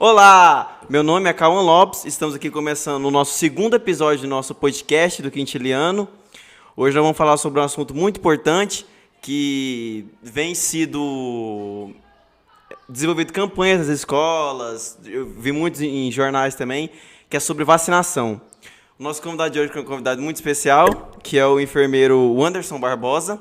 Olá, meu nome é Cauã Lopes, estamos aqui começando o nosso segundo episódio do nosso podcast do Quintiliano. Hoje nós vamos falar sobre um assunto muito importante que vem sido desenvolvido campanhas nas escolas, eu vi muitos em jornais também, que é sobre vacinação. O nosso convidado de hoje é um convidado muito especial, que é o enfermeiro Anderson Barbosa.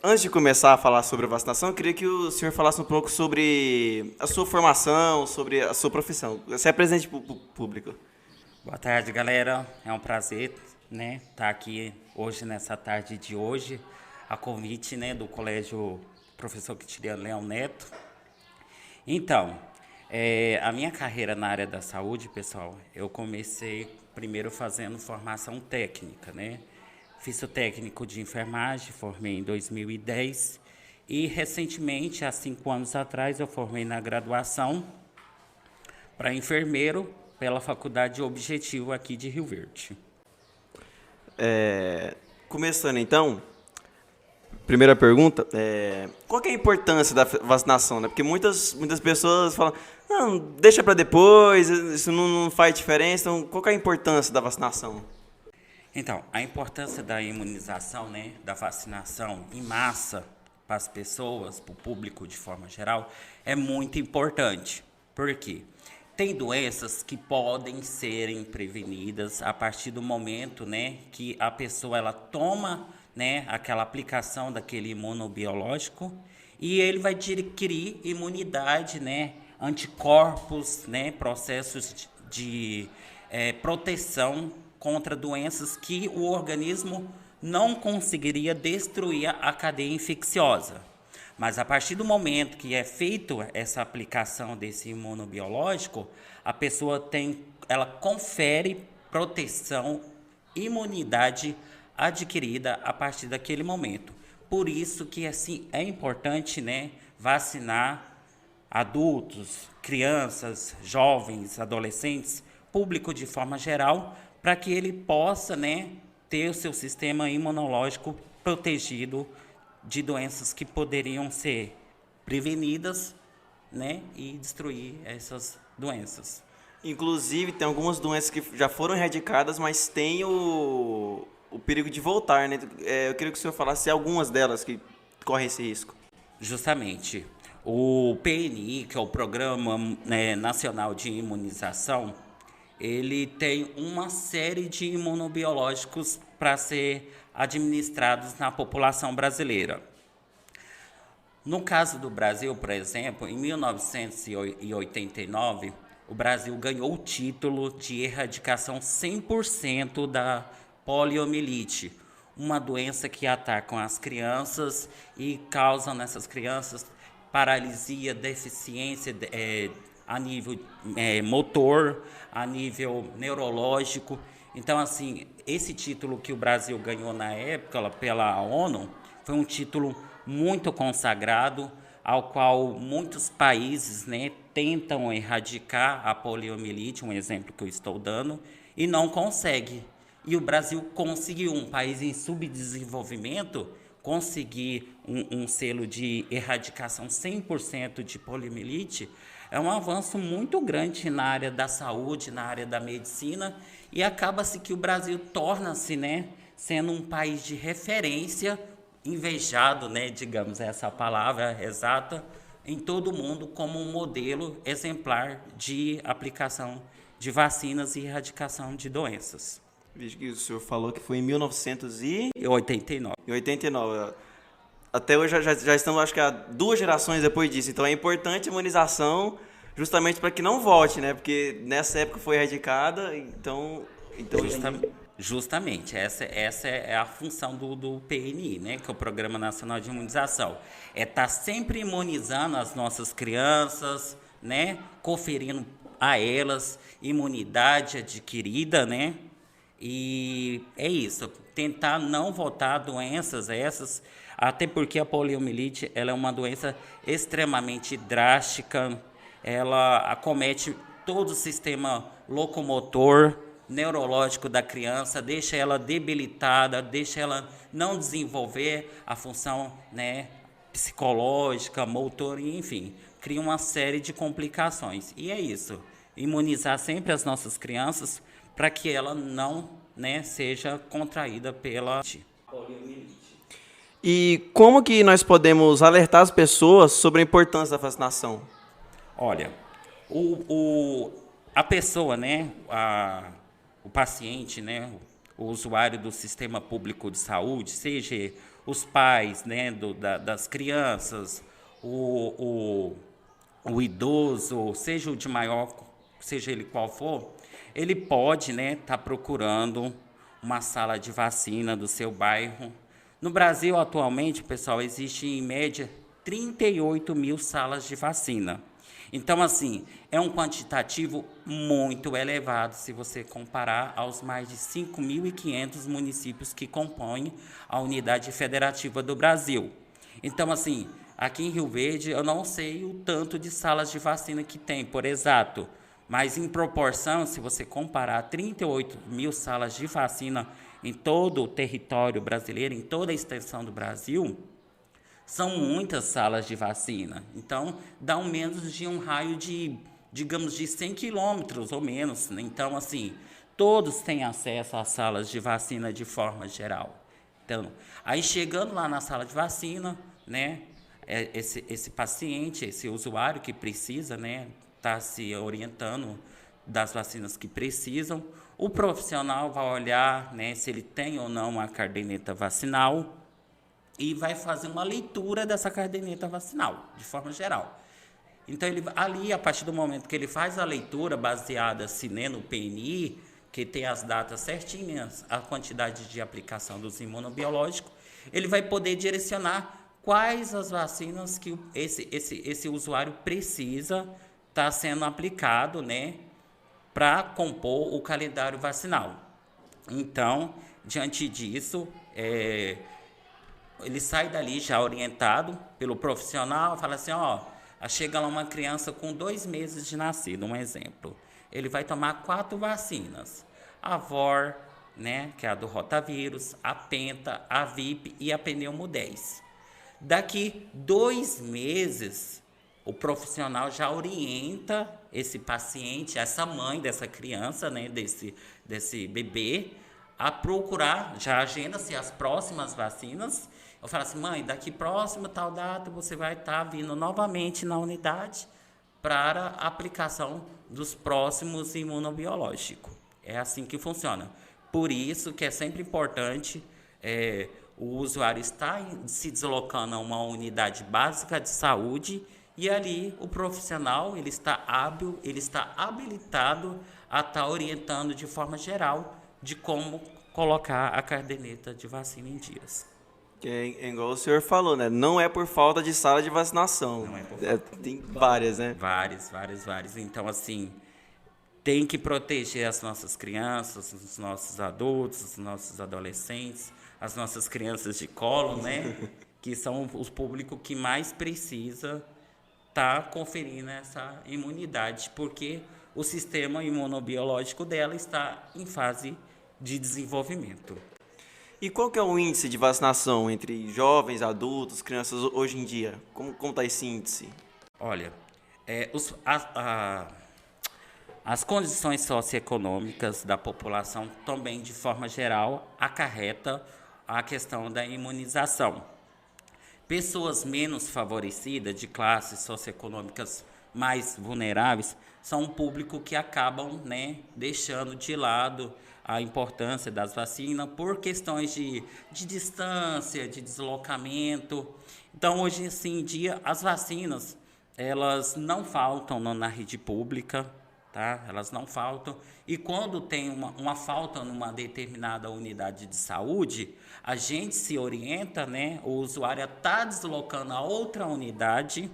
Antes de começar a falar sobre a vacinação, eu queria que o senhor falasse um pouco sobre a sua formação, sobre a sua profissão. Você é presente para o público. Boa tarde, galera. É um prazer, estar aqui hoje, nessa tarde de hoje, a convite, do Colégio Professor Quintiliano Leão Neto. Então, a minha carreira na área da saúde, pessoal, eu comecei primeiro fazendo formação técnica, Fiz o técnico de enfermagem, formei em 2010 e recentemente, há 5 anos atrás, eu formei na graduação para enfermeiro pela Faculdade Objetivo aqui de Rio Verde. Começando então, primeira pergunta, qual que é a importância da vacinação? Porque muitas pessoas falam, não, deixa para depois, isso não faz diferença, então qual que é a importância da vacinação? Então, a importância da imunização, da vacinação em massa para as pessoas, para o público de forma geral, é muito importante. Por quê? Tem doenças que podem serem prevenidas a partir do momento, que a pessoa ela toma, aquela aplicação daquele imunobiológico e ele vai adquirir imunidade, anticorpos, processos de proteção contra doenças que o organismo não conseguiria destruir a cadeia infecciosa. Mas a partir do momento que é feita essa aplicação desse imunobiológico, a pessoa ela confere proteção, imunidade adquirida a partir daquele momento. Por isso que assim é importante, vacinar adultos, crianças, jovens, adolescentes, público de forma geral, para que ele possa, ter o seu sistema imunológico protegido de doenças que poderiam ser prevenidas, e destruir essas doenças. Inclusive, tem algumas doenças que já foram erradicadas, mas tem o perigo de voltar, eu queria que o senhor falasse algumas delas que correm esse risco. Justamente. O PNI, que é o Programa Nacional de Imunização, ele tem uma série de imunobiológicos para ser administrados na população brasileira. No caso do Brasil, por exemplo, em 1989, o Brasil ganhou o título de erradicação 100% da poliomielite, uma doença que ataca as crianças e causa nessas crianças paralisia, deficiência a nível motor, a nível neurológico. Então, assim, esse título que o Brasil ganhou na época pela ONU foi um título muito consagrado, ao qual muitos países, tentam erradicar a poliomielite, um exemplo que eu estou dando, e não consegue. E o Brasil conseguiu, um país em subdesenvolvimento, conseguir um selo de erradicação 100% de poliomielite. É um avanço muito grande na área da saúde, na área da medicina, e acaba-se que o Brasil torna-se, sendo um país de referência, invejado, digamos essa palavra exata, em todo o mundo como um modelo exemplar de aplicação de vacinas e erradicação de doenças. Veja que o senhor falou que foi em 1989. 89. Até hoje já estamos, acho que, há 2 gerações depois disso. Então é importante a imunização justamente para que não volte, Porque nessa época foi erradicada, então Justamente, essa é a função do PNI, que é o Programa Nacional de Imunização. É estar sempre imunizando as nossas crianças, conferindo a elas imunidade adquirida, E é isso, tentar não voltar a doenças essas, até porque a poliomielite ela é uma doença extremamente drástica, ela acomete todo o sistema locomotor, neurológico da criança, deixa ela debilitada, deixa ela não desenvolver a função, psicológica, motor, enfim. cria uma série de complicações. E é isso, imunizar sempre as nossas crianças para que ela não, né, seja contraída pela poliomielite. E como que nós podemos alertar as pessoas sobre a importância da vacinação? Olha, a pessoa, né, o paciente, né, o usuário do sistema público de saúde, seja os pais, né, das crianças, o idoso, seja o de maior, seja ele qual for, ele pode, né, estar procurando uma sala de vacina do seu bairro. No Brasil, atualmente, pessoal, existe em média 38 mil salas de vacina. Então, assim, é um quantitativo muito elevado se você comparar aos mais de 5.500 municípios que compõem a unidade federativa do Brasil. Então, assim, aqui em Rio Verde, eu não sei o tanto de salas de vacina que tem, por exato, mas em proporção, se você comparar 38 mil salas de vacina em todo o território brasileiro, em toda a extensão do Brasil, são muitas salas de vacina. Então, dá menos de um raio de, digamos, de 100 quilômetros ou menos. Então, assim, todos têm acesso às salas de vacina de forma geral. Então, aí chegando lá na sala de vacina, né, esse paciente, esse usuário que precisa, né, tá se orientando das vacinas que precisam, o profissional vai olhar, né, se ele tem ou não a caderneta vacinal, e vai fazer uma leitura dessa caderneta vacinal, de forma geral. Então, ele, ali, a partir do momento que ele faz a leitura, baseada-se, né, no PNI, que tem as datas certinhas, a quantidade de aplicação dos imunobiológicos, ele vai poder direcionar quais as vacinas que esse usuário precisa estar sendo aplicado, né, para compor o calendário vacinal. Então, diante disso, ele sai dali já orientado pelo profissional, fala assim, ó, chega lá uma criança com 2 meses de nascido, um exemplo. Ele vai tomar 4 vacinas. A VOR, né, que é a do rotavírus, a Penta, a VIP e a Pneumo 10. Daqui 2 meses, o profissional já orienta esse paciente, essa mãe dessa criança, né, desse bebê, a procurar, já agenda-se as próximas vacinas. Eu falo assim, mãe, daqui próximo, tal data, você vai estar vindo novamente na unidade para a aplicação dos próximos imunobiológicos. É assim que funciona. Por isso que é sempre importante o usuário estar se deslocando a uma unidade básica de saúde e ali o profissional, ele está hábil, ele está habilitado a estar orientando de forma geral de como colocar a caderneta de vacina em dias. É igual o senhor falou, né? Não é por falta de sala de vacinação. Não é por falta. Tem várias, né? Várias. Então, assim, tem que proteger as nossas crianças, os nossos adultos, os nossos adolescentes, as nossas crianças de colo, né? Que são o público que mais precisa estar conferindo essa imunidade, porque o sistema imunobiológico dela está em fase de desenvolvimento. E qual que é o índice de vacinação entre jovens, adultos, crianças hoje em dia? Como está esse índice? Olha, as condições socioeconômicas da população também, de forma geral, acarreta a questão da imunização. Pessoas menos favorecidas, de classes socioeconômicas mais vulneráveis, são um público que acabam, né, deixando de lado a importância das vacinas por questões de distância, de deslocamento. Então, hoje em dia, as vacinas, elas não faltam na rede pública, tá? Elas não faltam. E quando tem uma falta numa determinada unidade de saúde, a gente se orienta, né? O usuário está deslocando a outra unidade,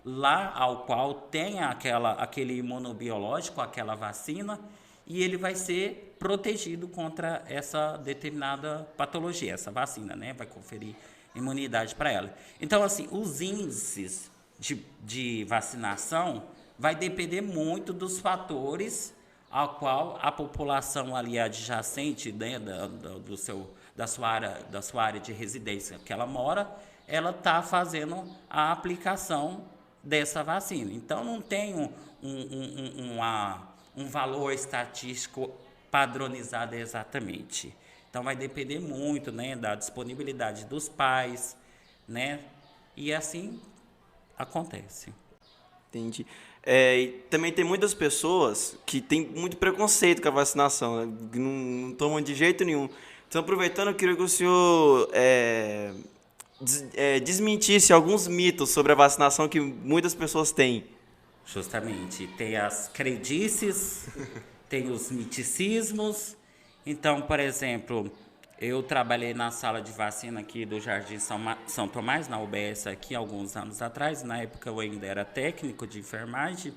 lá ao qual tem aquele imunobiológico, aquela vacina, e ele vai ser protegido contra essa determinada patologia, essa vacina, né? Vai conferir imunidade para ela. Então, assim, os índices de vacinação vai depender muito dos fatores ao qual a população ali adjacente, né, da sua área de residência que ela mora, ela está fazendo a aplicação dessa vacina. Então, não tem um valor estatístico padronizado exatamente. Então, vai depender muito, né, da disponibilidade dos pais, né, e assim acontece. Entendi. E também tem muitas pessoas que têm muito preconceito com a vacinação, né? Não tomam de jeito nenhum. Então, aproveitando, eu queria que o senhor desmentisse alguns mitos sobre a vacinação que muitas pessoas têm. Justamente. Tem as crendices, tem os miticismos. Então, por exemplo, eu trabalhei na sala de vacina aqui do Jardim São Tomás, na UBS, aqui alguns anos atrás. Na época eu ainda era técnico de enfermagem.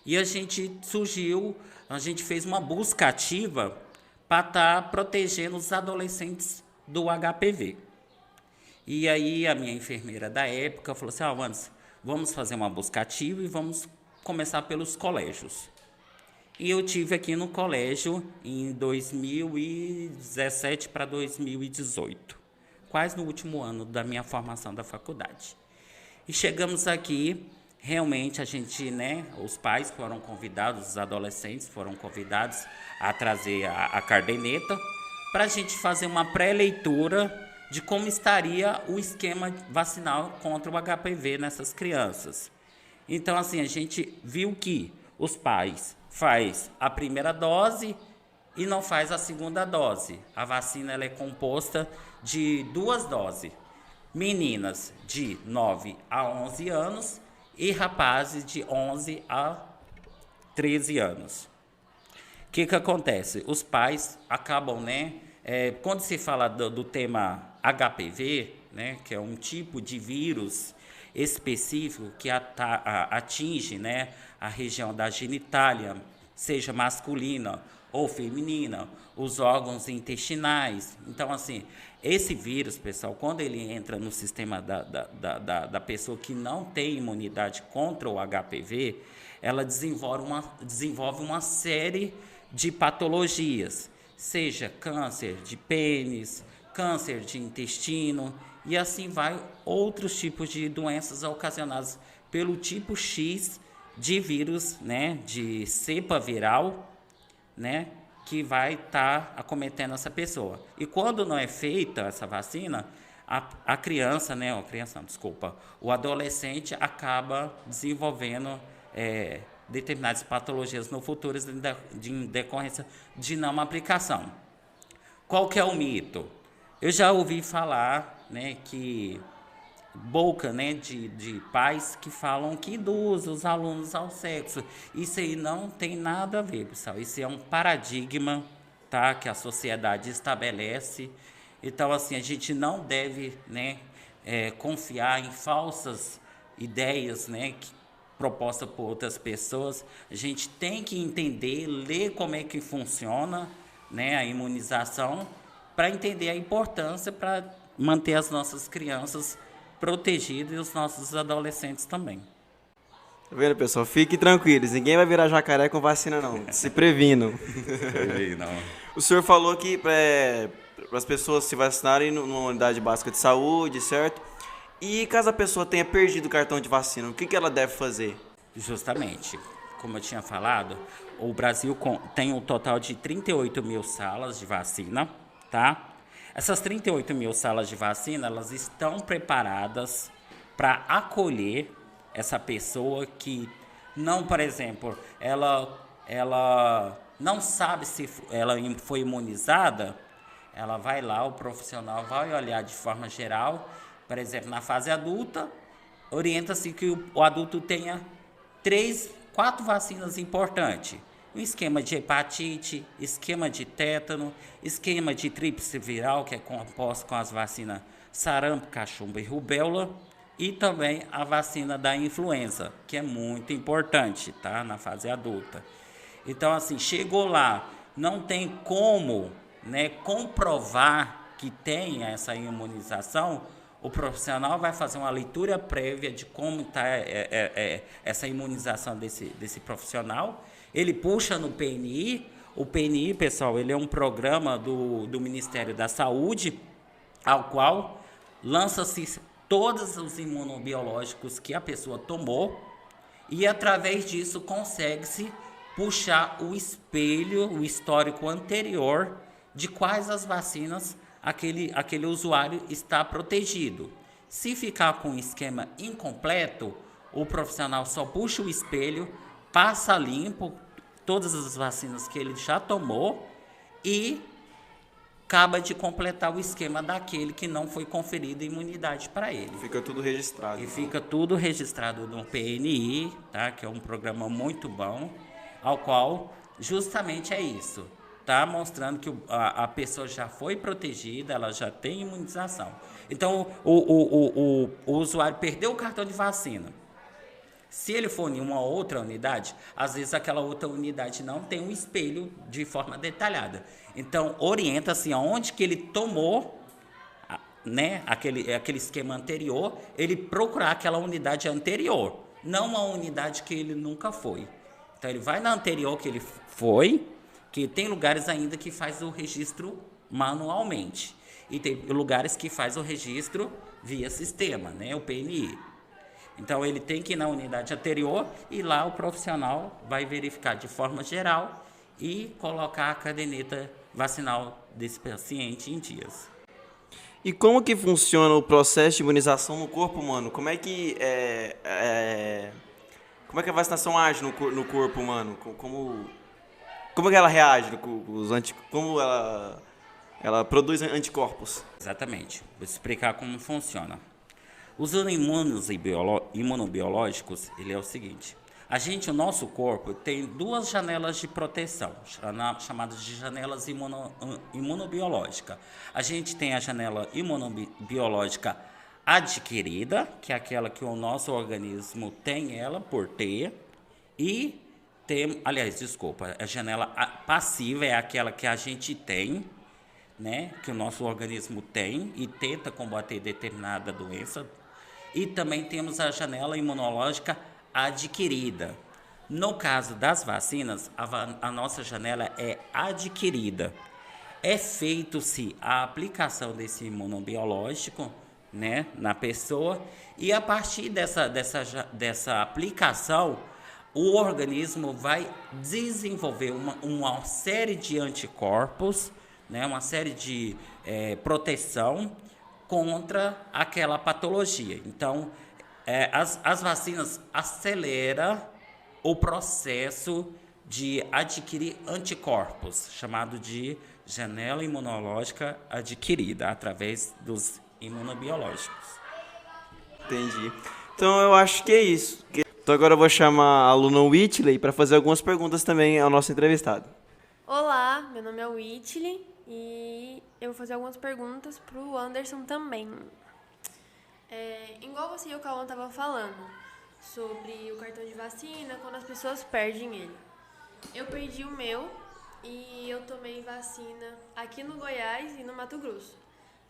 E a gente fez uma busca ativa para estar protegendo os adolescentes do HPV. E aí a minha enfermeira da época falou assim, Anderson, vamos fazer uma busca ativa e vamos começar pelos colégios. E eu tive aqui no colégio em 2017 para 2018, quase no último ano da minha formação da faculdade. E chegamos aqui, realmente a gente, né, os pais foram convidados, os adolescentes foram convidados a trazer a caderneta para a gente fazer uma pré-leitura de como estaria o esquema vacinal contra o HPV nessas crianças. Então, assim, a gente viu que os pais faz a primeira dose e não faz a segunda dose. A vacina ela é composta de 2 doses. Meninas de 9 a 11 anos e rapazes de 11 a 13 anos. O que acontece? Os pais acabam, né? Quando se fala do tema HPV, né, que é um tipo de vírus específico que atinge, né, a região da genitália, seja masculina ou feminina, os órgãos intestinais. Então, assim, esse vírus, pessoal, quando ele entra no sistema da pessoa que não tem imunidade contra o HPV, ela desenvolve uma série de patologias, seja câncer de pênis, câncer de intestino, e assim vai outros tipos de doenças ocasionadas pelo tipo X de vírus, né, de cepa viral, né, que vai estar acometendo essa pessoa. E quando não é feita essa vacina, a criança, né, o adolescente acaba desenvolvendo determinadas patologias no futuro em decorrência de não aplicação. Qual que é o mito? Eu já ouvi falar, né, que boca, né, de pais que falam que induzem os alunos ao sexo. Isso aí não tem nada a ver, pessoal. Isso é um paradigma, tá, que a sociedade estabelece. Então, assim, a gente não deve, né, confiar em falsas ideias, né, propostas por outras pessoas. A gente tem que entender, ler como é que funciona, né, a imunização, para entender a importância para manter as nossas crianças protegidas e os nossos adolescentes também. Tá vendo, pessoal? Fiquem tranquilos, ninguém vai virar jacaré com vacina, não. Se previnam. O senhor falou que para as pessoas se vacinarem numa unidade básica de saúde, certo? E caso a pessoa tenha perdido o cartão de vacina, o que ela deve fazer? Justamente, como eu tinha falado, o Brasil tem um total de 38 mil salas de vacina, tá? Essas 38 mil salas de vacina, elas estão preparadas para acolher essa pessoa que não, por exemplo, ela não sabe se ela foi imunizada, ela vai lá, o profissional vai olhar de forma geral, por exemplo, na fase adulta, orienta-se que o adulto tenha 4 vacinas importantes. Um esquema de hepatite, esquema de tétano, esquema de tríplice viral, que é composto com as vacinas sarampo, cachumba e rubéola, e também a vacina da influenza, que é muito importante, tá, na fase adulta. Então, assim, chegou lá, não tem como, né, comprovar que tem essa imunização, o profissional vai fazer uma leitura prévia de como está essa imunização desse profissional. Ele puxa no PNI. O PNI, pessoal, ele é um programa do Ministério da Saúde, ao qual lança-se todos os imunobiológicos que a pessoa tomou e, através disso, consegue-se puxar o espelho, o histórico anterior de quais as vacinas aquele usuário está protegido. Se ficar com um esquema incompleto, o profissional só puxa o espelho, passa limpo todas as vacinas que ele já tomou e acaba de completar o esquema daquele que não foi conferida imunidade para ele. Fica tudo registrado. E fica tudo registrado no PNI, tá? Que é um programa muito bom, ao qual justamente é isso. Tá mostrando que a pessoa já foi protegida, ela já tem imunização. Então, o usuário perdeu o cartão de vacina. Se ele for em uma outra unidade, às vezes aquela outra unidade não tem um espelho de forma detalhada. Então, orienta-se aonde que ele tomou, né, aquele esquema anterior, ele procurar aquela unidade anterior, não a unidade que ele nunca foi. Então, ele vai na anterior que ele foi, que tem lugares ainda que faz o registro manualmente. E tem lugares que faz o registro via sistema, né, o PNI. Então, ele tem que ir na unidade anterior e lá o profissional vai verificar de forma geral e colocar a caderneta vacinal desse paciente em dias. E como que funciona o processo de imunização no corpo humano? Como é que como é que a vacinação age no corpo humano? Como é que ela reage? Como ela produz anticorpos? Exatamente. Vou explicar como funciona. Os imunobiológicos, ele é o seguinte. O nosso corpo, tem duas janelas de proteção, chamadas de janelas imunobiológicas. A gente tem a janela imunobiológica adquirida, que é aquela que o nosso organismo tem ela por ter, e a janela passiva é aquela que a gente tem, né, que o nosso organismo tem e tenta combater determinada doença. E também temos a janela imunológica adquirida. No caso das vacinas, a nossa janela é adquirida. É feito-se a aplicação desse imunobiológico, né, na pessoa, e a partir dessa aplicação, o organismo vai desenvolver uma série de anticorpos, né, uma série de proteção contra aquela patologia. Então, as vacinas aceleram o processo de adquirir anticorpos, chamado de janela imunológica adquirida, através dos imunobiológicos. Entendi. Então, eu acho que é isso. Então, agora eu vou chamar a aluna Whitley para fazer algumas perguntas também ao nosso entrevistado. Olá, meu nome é Whitley e eu vou fazer algumas perguntas para o Anderson também. Igual você e o Cauã estavam falando sobre o cartão de vacina, quando as pessoas perdem ele. Eu perdi o meu e eu tomei vacina aqui no Goiás e no Mato Grosso.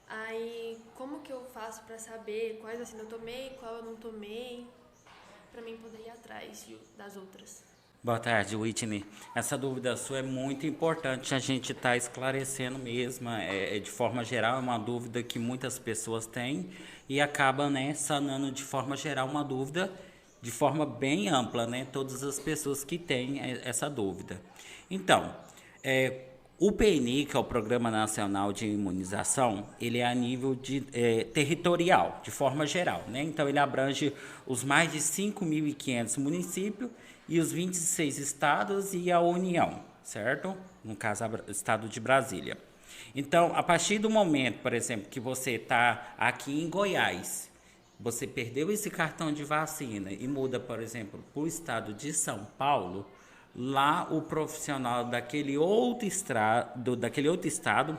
Aí, como que eu faço para saber quais vacinas eu tomei, qual eu não tomei, para mim poder ir atrás das outras? Boa tarde, Whitney. Essa dúvida sua é muito importante, a gente está esclarecendo mesmo. De forma geral, é uma dúvida que muitas pessoas têm e acaba, né, sanando de forma geral uma dúvida de forma bem ampla, né, todas as pessoas que têm essa dúvida. Então, o PNI, que é o Programa Nacional de Imunização, ele é a nível territorial, de forma geral, né? Então, ele abrange os mais de 5.500 municípios e os 26 estados e a União, certo? No caso, o estado de Brasília. Então, a partir do momento, por exemplo, que você está aqui em Goiás, você perdeu esse cartão de vacina e muda, por exemplo, para o estado de São Paulo, lá o profissional daquele outro estado,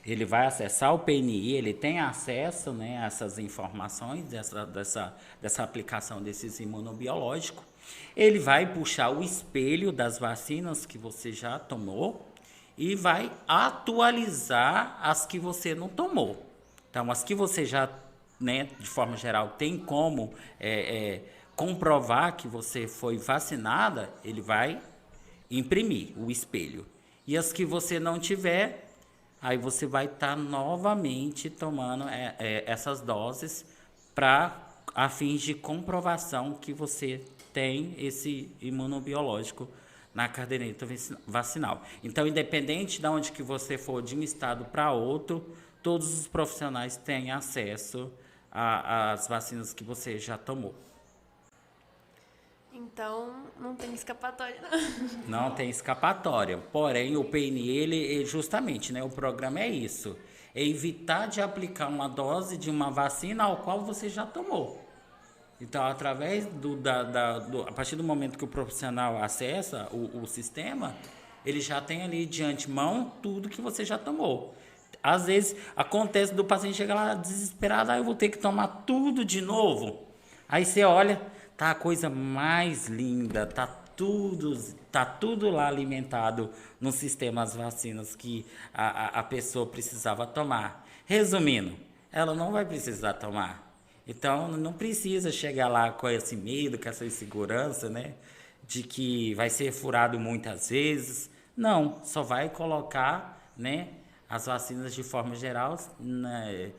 ele vai acessar o PNI, ele tem acesso, né, a essas informações dessa aplicação desses imunobiológicos. Ele vai puxar o espelho das vacinas que você já tomou e vai atualizar as que você não tomou. Então, as que você já, né, de forma geral, tem como comprovar que você foi vacinada, ele vai imprimir o espelho. E as que você não tiver, aí você vai estar novamente tomando essas doses a fins de comprovação que você tem esse imunobiológico na caderneta vacinal. Então, independente de onde que você for de um estado para outro, todos os profissionais têm acesso às vacinas que você já tomou. Então, não tem escapatória, não. Não tem escapatória. Porém, o PNI, ele justamente, né, o programa é isso. É evitar de aplicar uma dose de uma vacina ao qual você já tomou. Então, através a partir do momento que o profissional acessa o sistema, ele já tem ali de antemão tudo que você já tomou. Às vezes, acontece do paciente chegar lá desesperado, eu vou ter que tomar tudo de novo. Aí você olha, tá a coisa mais linda, tá tudo lá alimentado no sistema as vacinas que a pessoa precisava tomar. Resumindo, ela não vai precisar tomar. Então, não precisa chegar lá com esse medo, com essa insegurança, né? De que vai ser furado muitas vezes. Não, só vai colocar, né, as vacinas de forma geral, né,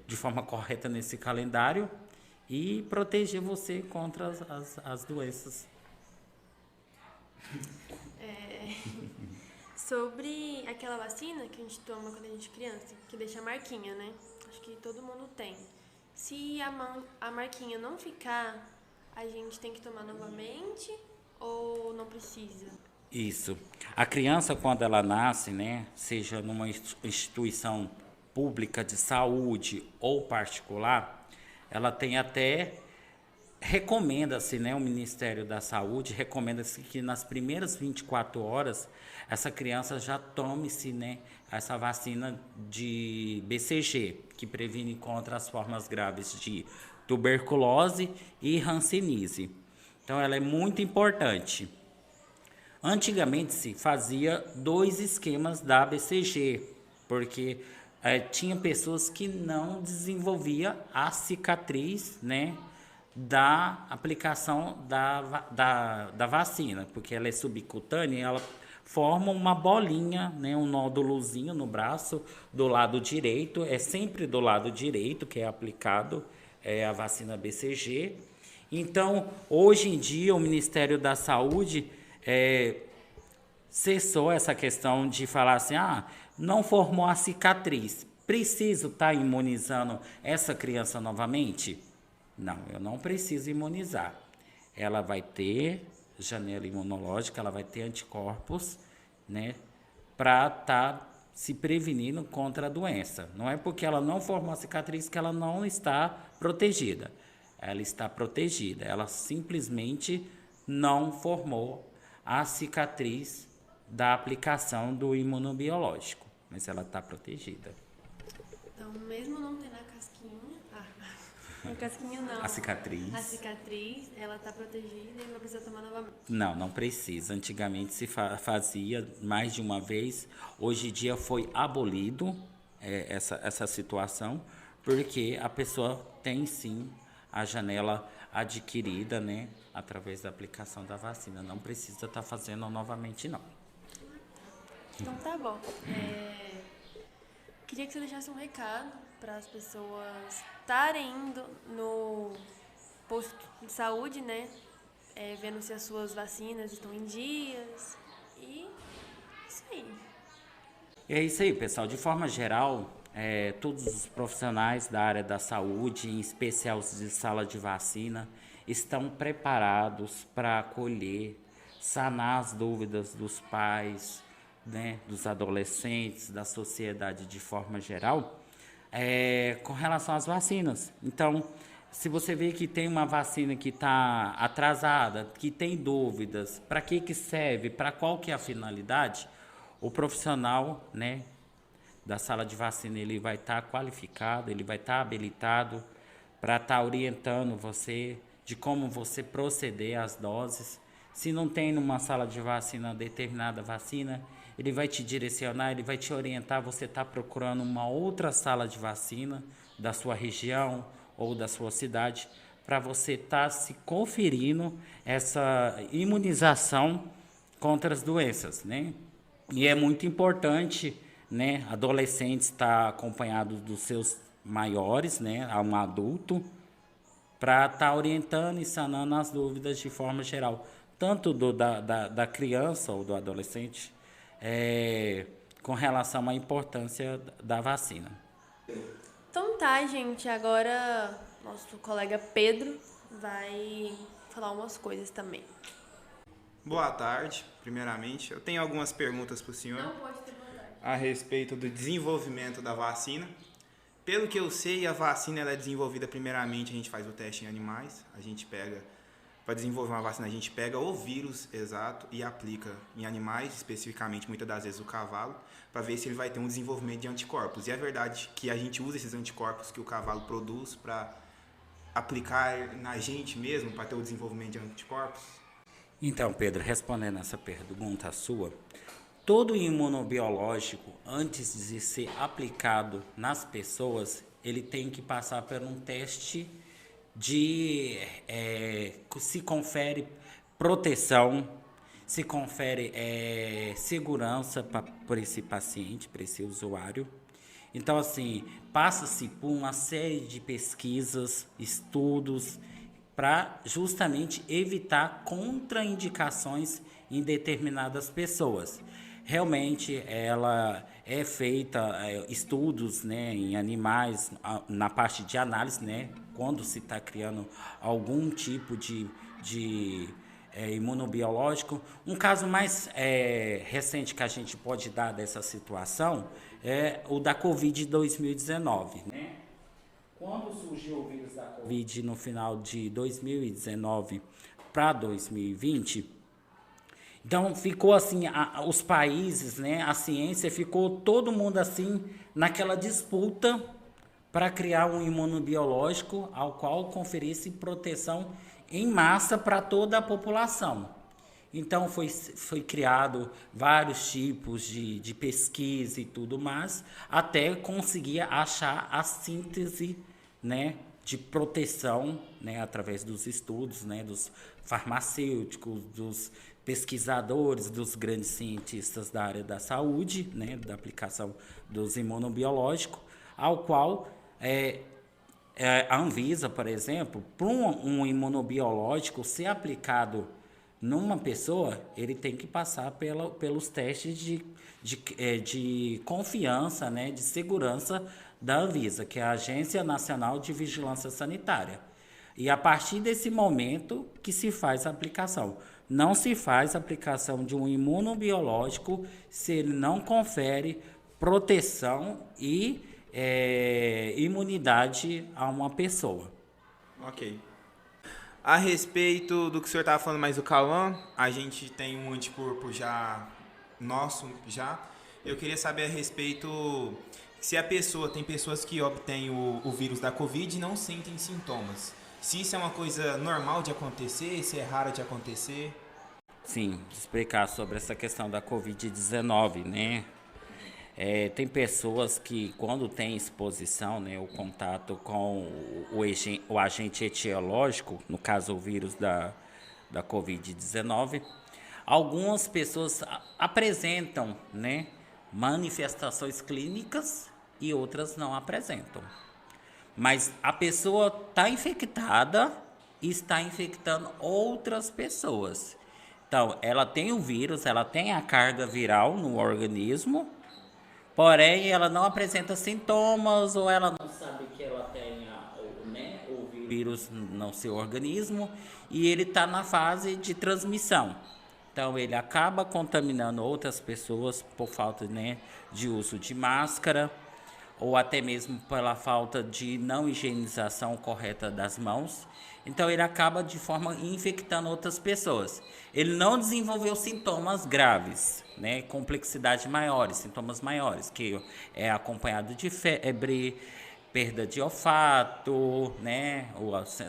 de forma correta nesse calendário e proteger você contra as doenças. Sobre aquela vacina que a gente toma quando a gente é criança, que deixa a marquinha, né? Acho que todo mundo tem. Se a marquinha não ficar, a gente tem que tomar novamente ou não precisa? Isso. A criança, quando ela nasce, né, seja numa instituição pública de saúde ou particular, ela tem até, recomenda-se, né, o Ministério da Saúde, recomenda-se que nas primeiras 24 horas, essa criança já tome-se, né, essa vacina de BCG, que previne contra as formas graves de tuberculose e hanseníase. Então, ela é muito importante. Antigamente se fazia 2 esquemas da BCG, porque tinha pessoas que não desenvolvia a cicatriz, né, da aplicação da vacina, porque ela é subcutânea, ela forma uma bolinha, né, um nódulozinho no braço do lado direito, é sempre do lado direito que é aplicado a vacina BCG. Então, hoje em dia, o Ministério da Saúde cessou essa questão de falar assim, não formou a cicatriz, preciso estar imunizando essa criança novamente? Não, eu não preciso imunizar. Ela vai ter janela imunológica, ela vai ter anticorpos, né, para estar se prevenindo contra a doença. Não é porque ela não formou a cicatriz que ela não está protegida. Ela está protegida, ela simplesmente não formou a cicatriz da aplicação do imunobiológico, mas ela está protegida. Então, mesmo não tendo a casquinha, a casquinha não. A cicatriz. A cicatriz, ela está protegida e não precisa tomar novamente. Não precisa. Antigamente se fazia mais de uma vez. Hoje em dia foi abolido essa situação, porque a pessoa tem sim a janela adquirida, né, através da aplicação da vacina. Não precisa estar fazendo novamente, não. Então tá bom. Queria que você deixasse um recado para as pessoas estarem indo no posto de saúde, né? Vendo se as suas vacinas estão em dias. E isso aí. É isso aí, pessoal. De forma geral, todos os profissionais da área da saúde, em especial os de sala de vacina, estão preparados para acolher, sanar as dúvidas dos pais, né, dos adolescentes, da sociedade de forma geral, com relação às vacinas. Então, se você vê que tem uma vacina que está atrasada, que tem dúvidas, para que serve, para qual que é a finalidade, o profissional, né, da sala de vacina, ele vai estar qualificado, ele vai estar habilitado para estar orientando você de como você proceder às doses. Se não tem numa sala de vacina determinada vacina, ele vai te direcionar, ele vai te orientar, você está procurando uma outra sala de vacina da sua região ou da sua cidade, para você estar se conferindo essa imunização contra as doenças, né? E é muito importante, né, adolescentes estar acompanhados dos seus maiores, né, a um adulto, para estar orientando e sanando as dúvidas de forma geral, tanto da criança ou do adolescente, com relação à importância da vacina. Então tá, gente, agora nosso colega Pedro vai falar umas coisas também. Boa tarde, primeiramente. Eu tenho algumas perguntas para o senhor pode ter vontade. a respeito do desenvolvimento da vacina. Pelo que eu sei, a vacina ela é desenvolvida primeiramente, a gente faz o teste em animais, a gente pega, para desenvolver uma vacina, a gente pega o vírus exato e aplica em animais, especificamente, muitas das vezes o cavalo, para ver se ele vai ter um desenvolvimento de anticorpos. E é verdade que a gente usa esses anticorpos que o cavalo produz para aplicar na gente mesmo, para ter o desenvolvimento de anticorpos? Então, Pedro, respondendo essa pergunta sua, todo imunobiológico, antes de ser aplicado nas pessoas, ele tem que passar por um teste se confere proteção, se confere segurança por esse paciente, para esse usuário. Então, assim, passa-se por uma série de pesquisas, estudos, para justamente evitar contraindicações em determinadas pessoas. Realmente, ela é feita estudos, né, em animais, na parte de análise, né, quando se está criando algum tipo de imunobiológico. Um caso mais recente que a gente pode dar dessa situação é o da Covid 2019, né? Quando surgiu o vírus da Covid no final de 2019 para 2020, então ficou assim, os países, né, a ciência, ficou todo mundo assim naquela disputa para criar um imunobiológico ao qual conferisse proteção em massa para toda a população. Então foi criado vários tipos de pesquisa e tudo mais, até conseguir achar a síntese, né, de proteção, né, através dos estudos, né, dos farmacêuticos, dos pesquisadores, dos grandes cientistas da área da saúde, né, da aplicação dos imunobiológicos, ao qual a Anvisa, por exemplo, para um imunobiológico ser aplicado numa pessoa, ele tem que passar pelos testes de confiança, né, de segurança da Anvisa, que é a Agência Nacional de Vigilância Sanitária. E a partir desse momento que se faz a aplicação. Não se faz a aplicação de um imunobiológico se ele não confere proteção e imunidade a uma pessoa. Ok. A respeito do que o senhor estava falando mais do Cauã, a gente tem um anticorpo já nosso, já. Eu queria saber a respeito se tem pessoas que obtêm o vírus da Covid e não sentem sintomas. Se isso é uma coisa normal de acontecer, se é raro de acontecer. Sim, explicar sobre essa questão da Covid-19, né? Tem pessoas que, quando tem exposição, né, o contato com o agente etiológico, no caso o vírus da Covid-19, algumas pessoas apresentam, né, manifestações clínicas e outras não apresentam. Mas a pessoa está infectada e está infectando outras pessoas. Então, ela tem o vírus, ela tem a carga viral no organismo, porém, ela não apresenta sintomas ou ela não sabe que ela tem o vírus no seu organismo e ele está na fase de transmissão. Então, ele acaba contaminando outras pessoas por falta, né, de uso de máscara ou até mesmo pela falta de não higienização correta das mãos. Então, ele acaba de forma infectando outras pessoas. Ele não desenvolveu sintomas graves, né, complexidade maiores, sintomas maiores, que é acompanhado de febre, perda de olfato, né,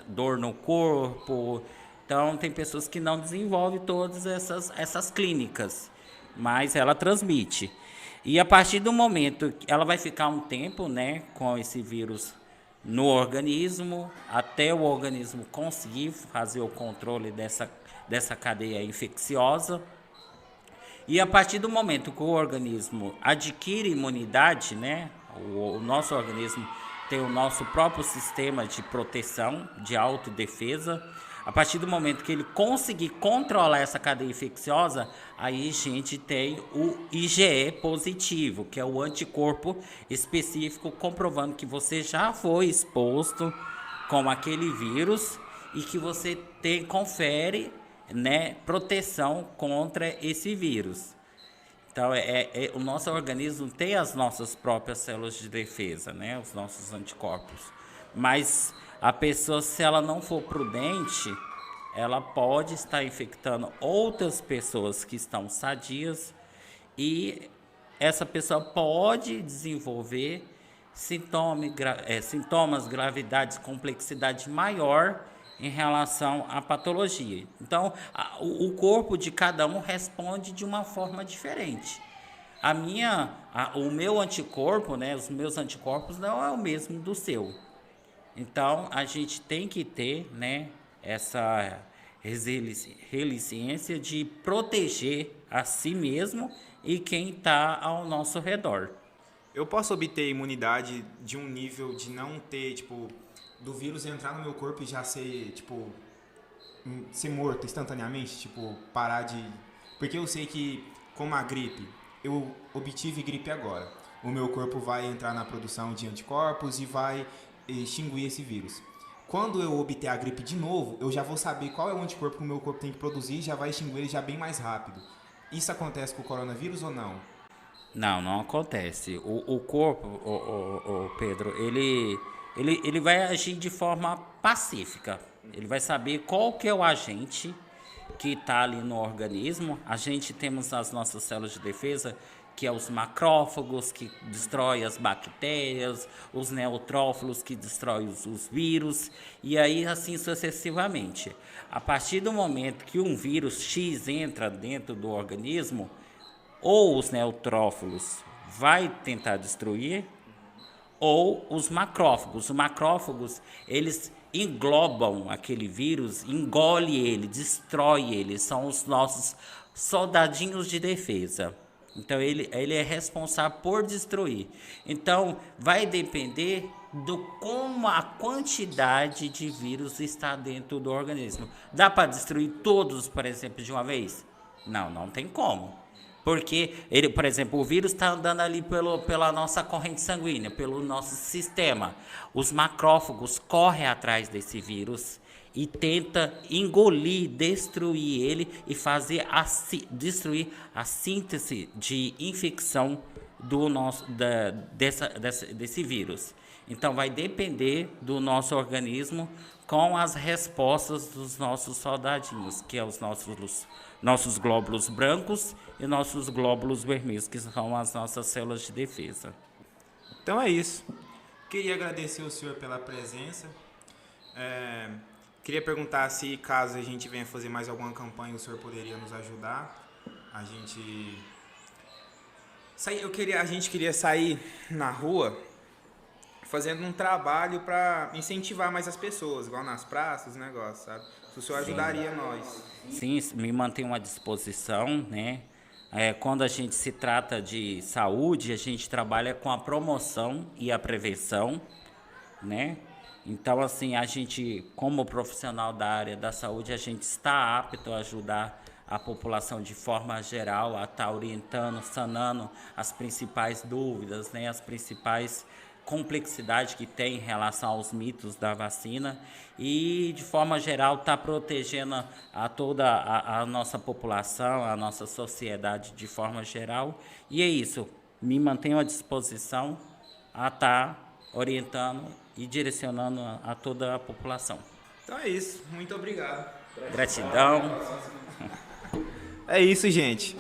dor no corpo. Então, tem pessoas que não desenvolvem todas essas clínicas, mas ela transmite. E a partir do momento que ela vai ficar um tempo, né, com esse vírus no organismo, até o organismo conseguir fazer o controle dessa cadeia infecciosa. E a partir do momento que o organismo adquire imunidade, né, o nosso organismo tem o nosso próprio sistema de proteção, de autodefesa. A partir do momento que ele conseguir controlar essa cadeia infecciosa, aí a gente tem o IgE positivo, que é o anticorpo específico comprovando que você já foi exposto com aquele vírus e que você confere, né, proteção contra esse vírus. Então, o nosso organismo tem as nossas próprias células de defesa, né, os nossos anticorpos. Mas a pessoa, se ela não for prudente, ela pode estar infectando outras pessoas que estão sadias e essa pessoa pode desenvolver sintomas, gravidade, complexidade maior em relação à patologia. Então, o corpo de cada um responde de uma forma diferente. O meu anticorpo, né, os meus anticorpos não é o mesmo do seu. Então, a gente tem que ter, né, essa resiliência de proteger a si mesmo e quem está ao nosso redor. Eu posso obter imunidade de um nível de não ter, tipo, do vírus entrar no meu corpo e já ser, tipo, ser morto instantaneamente, tipo, parar de... Porque eu sei que, como a gripe, eu obtive gripe agora. O meu corpo vai entrar na produção de anticorpos e vai extinguir esse vírus. Quando eu obter a gripe de novo, eu já vou saber qual é o anticorpo que o meu corpo tem que produzir e já vai extinguir ele já bem mais rápido. Isso acontece com o coronavírus ou não? Não acontece. O corpo, Pedro, ele vai agir de forma pacífica. Ele vai saber qual que é o agente que está ali no organismo. A gente temos as nossas células de defesa, que é os macrófagos, que destrói as bactérias, os neutrófilos, que destrói os vírus, e aí assim sucessivamente. A partir do momento que um vírus X entra dentro do organismo, ou os neutrófilos vai tentar destruir, ou os macrófagos. Os macrófagos, eles englobam aquele vírus, engole ele, destrói ele, são os nossos soldadinhos de defesa. Então, ele é responsável por destruir. Então, vai depender do como a quantidade de vírus está dentro do organismo. Dá para destruir todos, por exemplo, de uma vez? Não tem como. Porque, por exemplo, o vírus está andando ali pela nossa corrente sanguínea, pelo nosso sistema. Os macrófagos correm atrás desse vírus e tenta engolir, destruir ele e destruir a síntese de infecção desse vírus. Então, vai depender do nosso organismo com as respostas dos nossos soldadinhos, que é os nossos glóbulos brancos e nossos glóbulos vermelhos, que são as nossas células de defesa. Então é isso. Queria agradecer ao senhor pela presença. Queria perguntar se, caso a gente venha fazer mais alguma campanha, o senhor poderia nos ajudar. A gente queria sair na rua fazendo um trabalho para incentivar mais as pessoas, igual nas praças, negócio, sabe? Se o senhor ajudaria nós. Sim, me mantenho à disposição, né? Quando a gente se trata de saúde, a gente trabalha com a promoção e a prevenção, né? Então, assim, a gente, como profissional da área da saúde, a gente está apto a ajudar a população de forma geral, a estar orientando, sanando as principais dúvidas, né? As principais complexidade que tem em relação aos mitos da vacina e, de forma geral, está protegendo a toda a nossa população, a nossa sociedade de forma geral. E é isso, me mantenho à disposição a estar orientando e direcionando a toda a população. Então é isso, muito obrigado. Gratidão. É isso, gente.